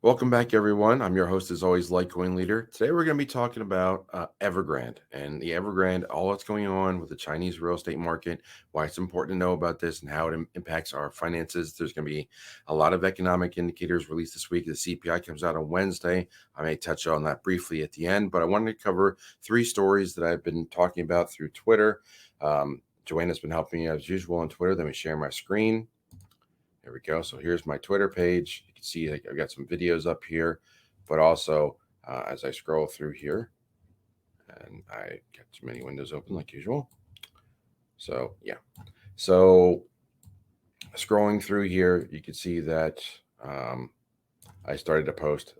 Welcome back, everyone. I'm your host, as always, LitecoinLeader. Today, we're going to be talking about Evergrande and the Evergrande, all that's going on with the Chinese real estate market, why it's important to know about this, and how it impacts our finances. There's going to be a lot of economic indicators released this week. The CPI comes out on Wednesday. I may touch on that briefly at the end, but I wanted to cover three stories that I've been talking about through Twitter. Joanna's been helping me as usual on Twitter. Let me share my screen. There we go. So here's my Twitter page. You can see I've got some videos up here, but also as I scroll through here, and I get too many windows open like usual. So yeah. So scrolling through here, you can see that I started to post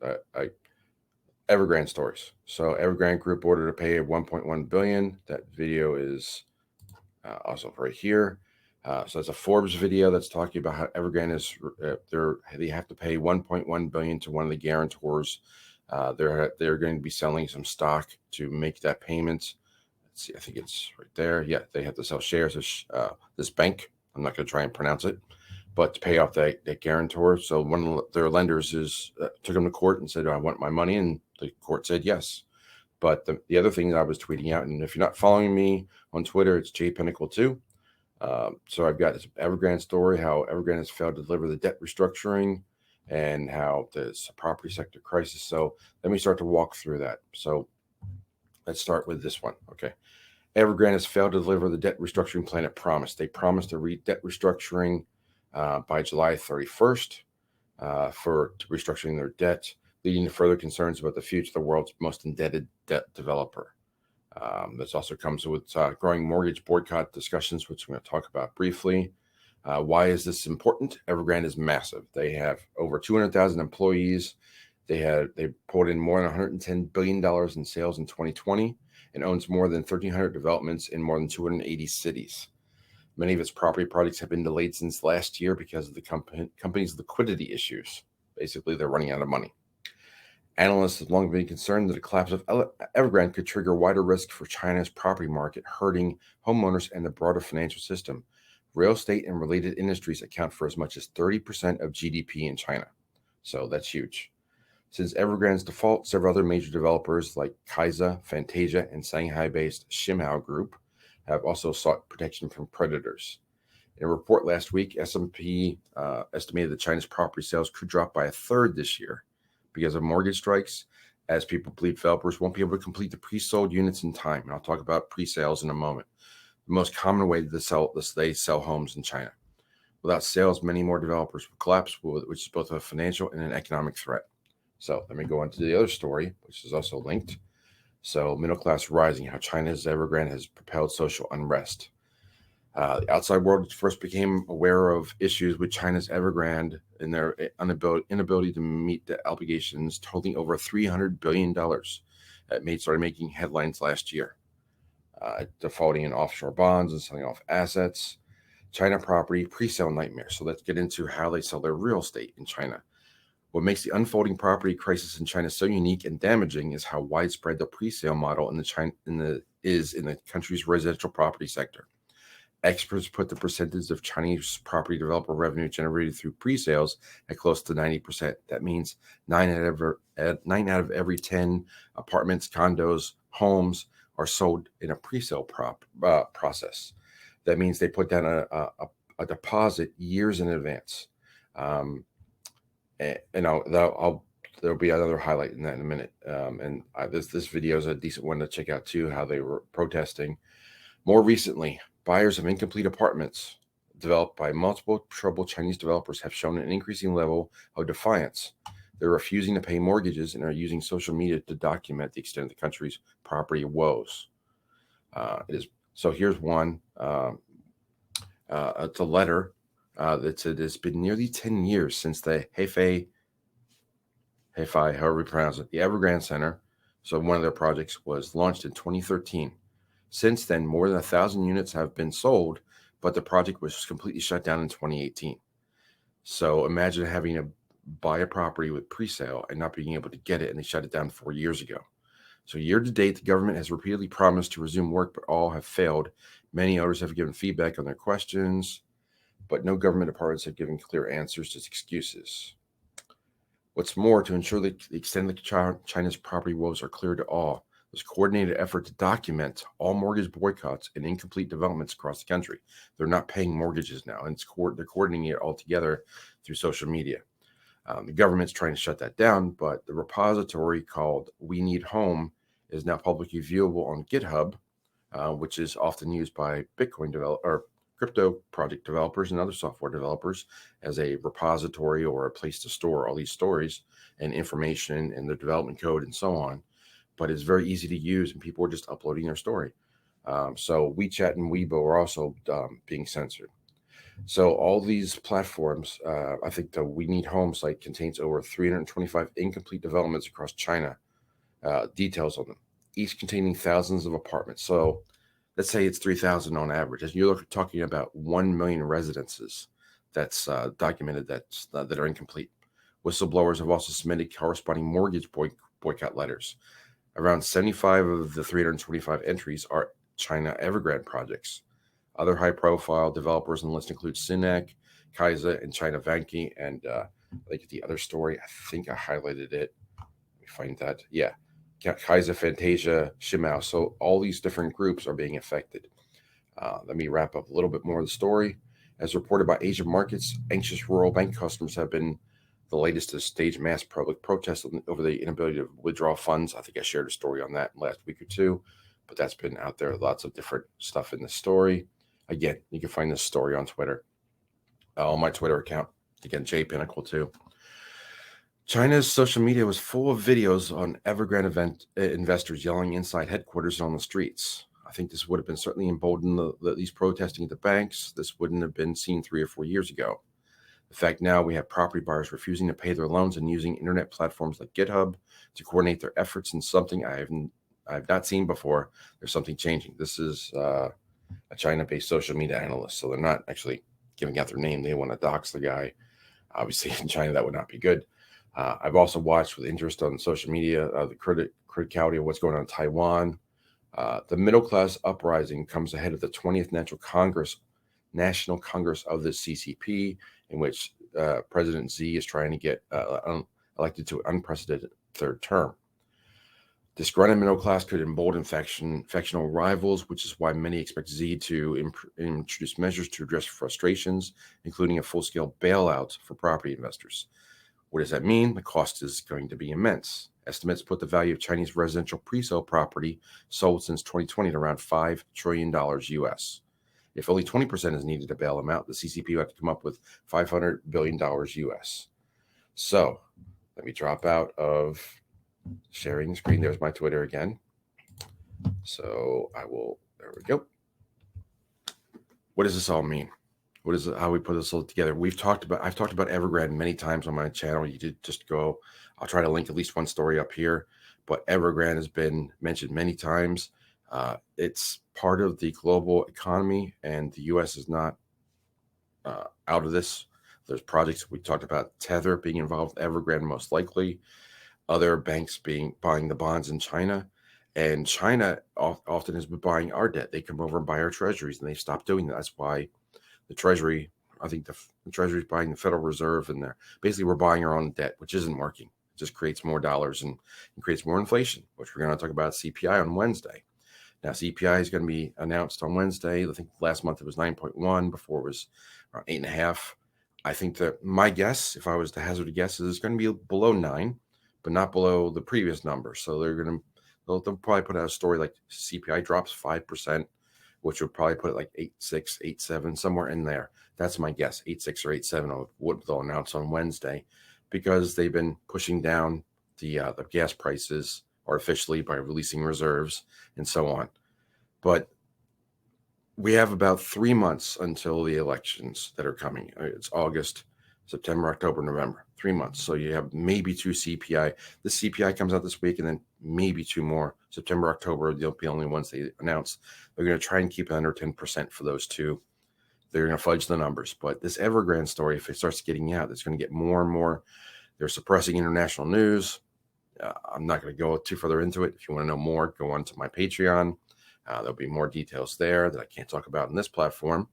Evergrande stories. So Evergrande Group ordered to pay $1.1 billion. That video is also right here. So it's a Forbes video that's talking about how Evergrande is they have to pay $1.1 billion to one of the guarantors. They're going to be selling some stock to make that payment. Let's see, I think it's right there. Yeah, they have to sell shares of this bank. I'm not going to try and pronounce it, but to pay off that guarantor. So one of their lenders took them to court and said, "I want my money," and the court said yes. But the other thing that I was tweeting out, and if you're not following me on Twitter, it's JPinnacle2. So I've got this Evergrande story, how Evergrande has failed to deliver the debt restructuring and how there's a property sector crisis. So let me start to walk through that. So let's start with this one. Okay. Evergrande has failed to deliver the debt restructuring plan it promised. They promised a debt restructuring by July 31st for restructuring their debt, leading to further concerns about the future of the world's most indebted debt developer. This also comes with growing mortgage boycott discussions, which I'm going to talk about briefly. Why is this important? Evergrande is massive. They have over 200,000 employees. They pulled in more than $110 billion in sales in 2020 and owns more than 1,300 developments in more than 280 cities. Many of its property projects have been delayed since last year because of the company's liquidity issues. Basically, they're running out of money. Analysts have long been concerned that a collapse of Evergrande could trigger wider risk for China's property market, hurting homeowners and the broader financial system. Real estate and related industries account for as much as 30% of GDP in China. So that's huge. Since Evergrande's default, several other major developers like Kaisa, Fantasia, and Shanghai-based Shimao Group have also sought protection from creditors. In a report last week, S&P estimated that China's property sales could drop by a third this year because of mortgage strikes, as people believe developers won't be able to complete the pre-sold units in time. And I'll talk about pre-sales in a moment. The most common way they sell homes in China. Without sales, many more developers will collapse, which is both a financial and an economic threat. So let me go on to the other story, which is also linked. So middle class rising, how China's Evergrande has propelled social unrest. The outside world first became aware of issues with China's Evergrande and their inability to meet the obligations totaling over $300 billion that started making headlines last year. Defaulting in offshore bonds and selling off assets. China property pre-sale nightmare. So let's get into how they sell their real estate in China. What makes the unfolding property crisis in China so unique and damaging is how widespread the pre-sale model is in the country's residential property sector. Experts put the percentage of Chinese property developer revenue generated through pre-sales at close to 90%. That means 9 out of every 10 apartments, condos, homes are sold in a pre-sale process. That means they put down a deposit years in advance. And there'll be another highlight in that in a minute. This video is a decent one to check out too, how they were protesting. More recently, buyers of incomplete apartments developed by multiple troubled Chinese developers have shown an increasing level of defiance. They're refusing to pay mortgages and are using social media to document the extent of the country's property woes. So here's one. It's a letter that said it's been nearly 10 years since the Hefei, however you pronounce it, the Evergrande Center. So one of their projects was launched in 2013. Since then, more than 1,000 units have been sold, but the project was completely shut down in 2018. So imagine having to buy a property with pre-sale and not being able to get it, and they shut it down 4 years ago. So year to date, the government has repeatedly promised to resume work, but all have failed. Many owners have given feedback on their questions, but no government departments have given clear answers, just excuses. What's more, to ensure that the extent of China's property woes are clear to all, there's a coordinated effort to document all mortgage boycotts and incomplete developments across the country. They're not paying mortgages now, and they're coordinating it all together through social media. The government's trying to shut that down, but the repository called We Need Home is now publicly viewable on GitHub, which is often used by Bitcoin or crypto project developers and other software developers as a repository or a place to store all these stories and information and the development code and so on. But it's very easy to use, and people are just uploading their story. So WeChat and Weibo are also being censored. So all these platforms, I think the We Need Home site contains over 325 incomplete developments across China, details on them, each containing thousands of apartments. So let's say it's 3,000 on average. As you're talking about 1 million residences that's documented that are incomplete. Whistleblowers have also submitted corresponding mortgage boycott letters. Around 75 of the 325 entries are China Evergrande projects. Other high-profile developers on the list include Sinek, Kaiser, and China Vanke. And like the other story, I think I highlighted it. Let me find that. Yeah, Kaiser, Fantasia, Shimao. So all these different groups are being affected. Let me wrap up a little bit more of the story. As reported by Asia Markets, anxious rural bank customers have been the latest to stage mass public protests over the inability to withdraw funds. I think I shared a story on that last week or two, but that's been out there. Lots of different stuff in the story. Again, you can find this story on Twitter, on my Twitter account. Again, JPinnacle too. China's social media was full of videos on Evergrande investors yelling inside headquarters and on the streets. I think this would have been certainly emboldened these protesting at the banks. This wouldn't have been seen 3 or 4 years ago. In fact, now we have property buyers refusing to pay their loans and using internet platforms like GitHub to coordinate their efforts in something I've not seen before. There's something changing. This is a China-based social media analyst, so they're not actually giving out their name. They want to dox the guy. Obviously, in China, that would not be good. I've also watched with interest on social media the criticality of what's going on in Taiwan. The middle class uprising comes ahead of the 20th National Congress of the CCP, in which President Xi is trying to get elected to an unprecedented third term. Disgruntled middle class could embolden factional rivals, which is why many expect Xi to introduce measures to address frustrations, including a full-scale bailout for property investors. What does that mean? The cost is going to be immense. Estimates put the value of Chinese residential presale property sold since 2020 at around $5 trillion US. If only 20% is needed to bail them out, the CCP will have to come up with $500 billion US. So let me drop out of sharing the screen. There's my Twitter again. So there we go. What does this all mean? What is it, how we put this all together? I've talked about Evergrande many times on my channel. You did just go, I'll try to link at least one story up here, but Evergrande has been mentioned many times. It's part of the global economy, and the U.S. is not out of this. There's projects we talked about, Tether being involved, Evergrande most likely, other banks buying the bonds in China. And China often has been buying our debt. They come over and buy our treasuries, and they've stopped doing that. That's why the Treasury, I think the Treasury is buying the Federal Reserve, and we're buying our own debt, which isn't working. It just creates more dollars and creates more inflation, which we're going to talk about CPI on Wednesday. Now, CPI is going to be announced on Wednesday. I think last month it was 9.1. Before it was around 8.5. I think that my guess, if I was to hazard a guess, is it's going to be below 9, but not below the previous number. So they'll probably put out a story like CPI drops 5%, which would probably put it like 8.6, 8.7, somewhere in there. That's my guess, 8.6 or 8.7 of what they'll announce on Wednesday, because they've been pushing down the gas prices artificially by releasing reserves and so on. But we have about 3 months until the elections that are coming. It's August, September, October, November, 3 months. So you have maybe 2 CPI. The CPI comes out this week, and then maybe 2 more. September, October, they'll be the only ones they announce. They're going to try and keep it under 10% for those 2. They're going to fudge the numbers. But this Evergrande story, if it starts getting out, it's going to get more and more. They're suppressing international news. I'm not going to go too further into it. If you want to know more, go on to my Patreon. There'll be more details there that I can't talk about in this platform.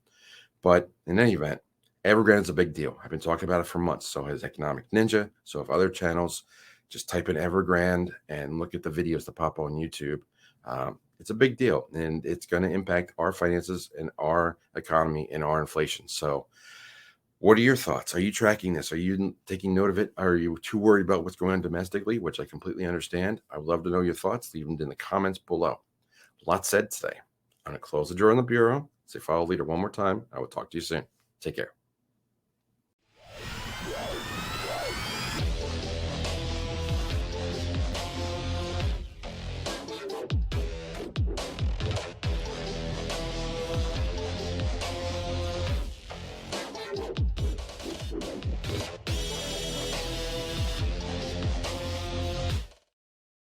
But in any event, Evergrande is a big deal. I've been talking about it for months. So has Economic Ninja. So if other channels, just type in Evergrande and look at the videos that pop on YouTube. It's a big deal, and it's going to impact our finances and our economy and our inflation. So what are your thoughts? Are you tracking this? Are you taking note of it? Are you too worried about what's going on domestically, which I completely understand? I would love to know your thoughts. Leave them in the comments below. A lot said today. I'm going to close the drawer on the bureau. Say follow leader one more time. I will talk to you soon. Take care.